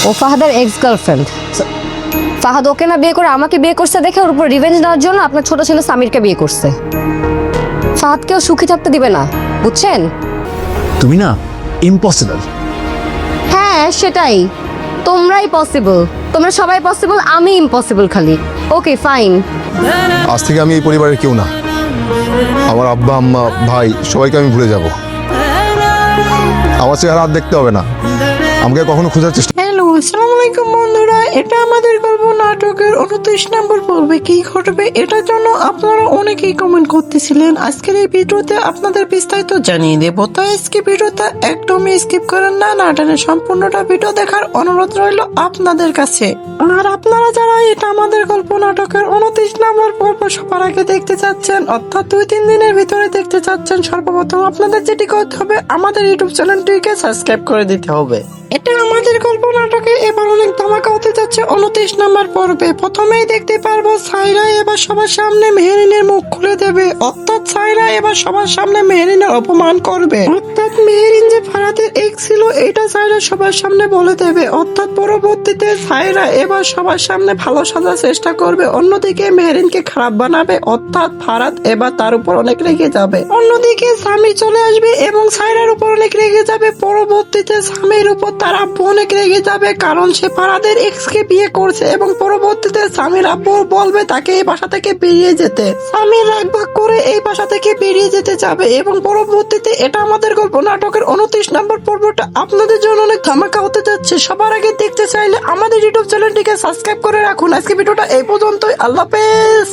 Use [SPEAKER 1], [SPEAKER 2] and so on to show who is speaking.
[SPEAKER 1] ও ফাহাদের ex girlfriend. Fahad ওকে না বিয়ে করে আমাকে বিয়ে করছে দেখে ওর উপর রিভেঞ্জ নেওয়ার জন্য আপনার ছোট ছেলে সামিরকে বিয়ে করছে। ফাহাদকেও সুখী থাকতে দিবে না, বুঝছেন?
[SPEAKER 2] তুমি না ইম্পসিবল।
[SPEAKER 1] হ্যাঁ সেটাই, তোমরাই পসিবল, তোমরা সবাই পসিবল, আমি ইম্পসিবল খালি। Okay fine.
[SPEAKER 3] আজ থেকে আমি এই পরিবারের কেউ না। আমার আব্বা আম্মা ভাই সবাইকে আমি ভুলে যাব। আমার চেহারা আর দেখতে হবে না, আমাকে কখনো খোঁজার চেষ্টা।
[SPEAKER 4] হ্যালো, আসসালামু আলাইকুম বন্ধুরা। এটা আমাদের গল্প নাটকের 29 নম্বর পর্বে কি ঘটবে এটার জন্য আপনারা অনেকেই কমেন্ট করতেছিলেন। আজকের এই ভিডিওতে আপনাদের বিস্তারিত জানিয়ে দেব, তাই আজকে ভিডিওটা একদমই স্কিপ করেন না, নাটনের সম্পূর্ণটা ভিডিও দেখার অনুরোধ রইল আপনাদের কাছে। আর আপনারা যারা এটা আমাদের গল্প নাটকের 29 নম্বর পর্ব সবার আগে দেখতে চাচ্ছেন, অর্থাৎ 2-3 দিনের ভিতরে দেখতে চাচ্ছেন, সর্বপ্রথম আপনাদের যেটি করতে হবে আমাদের ইউটিউব চ্যানেলটিকে সাবস্ক্রাইব করে দিতে হবে। এটা আমাদের গল্প নাটকে এবার অনেক ধামাকা হতে যাচ্ছে 29 নম্বর পর্বে। প্রথমেই দেখতে পারবো সাইরা এবার সবার সামনে মেহেরিনের মুখ খুলে দেবে, অর্থাৎ সাইরা এবার সবার সামনে মেহেরিনের অপমান করবে। অর্থাৎ মেহেরিন যে ফারাদের এক্স ছিল এটা সাইরা সবার সামনে বলে দেবে। অর্থাৎ পরবর্তীতে সাইরা এবার সবার সামনে ভালো সাজার চেষ্টা করবে, অন্যদিকে মেহেরিনকে খারাপ বানাবে। অর্থাৎ ফারাদ এবার তার উপর অনেক রেগে যাবে। অন্যদিকে স্বামী চলে আসবে এবং সাইরার উপর অনেক রেগে যাবে। পরবর্তীতে স্বামীর উপর তার আব্বু অনেক রেগে যাবে, কারণ সে ফারাদের এক্স কে বিয়ে করছে এবং পরবর্তীতে স্বামীর আব্বু বলবে তাকে এই বাসা থেকে বেরিয়ে যেতে। স্বামীর রাগ ভাগ করে এই বাসা থেকে বেরিয়ে যেতে যাবে এবং পরবর্তীতে এটা আমাদের গল্প নাটকের 29 নম্বর পর্বটা আপনাদের জন্য অনেক ধামাকা হতে যাচ্ছে। সবার আগে দেখতে চাইলে আমাদের ইউটিউব চ্যানেলটিকে সাবস্ক্রাইব করে রাখুন। আজকে ভিডিওটা এই পর্যন্তই, আল্লাহ হাফেজ।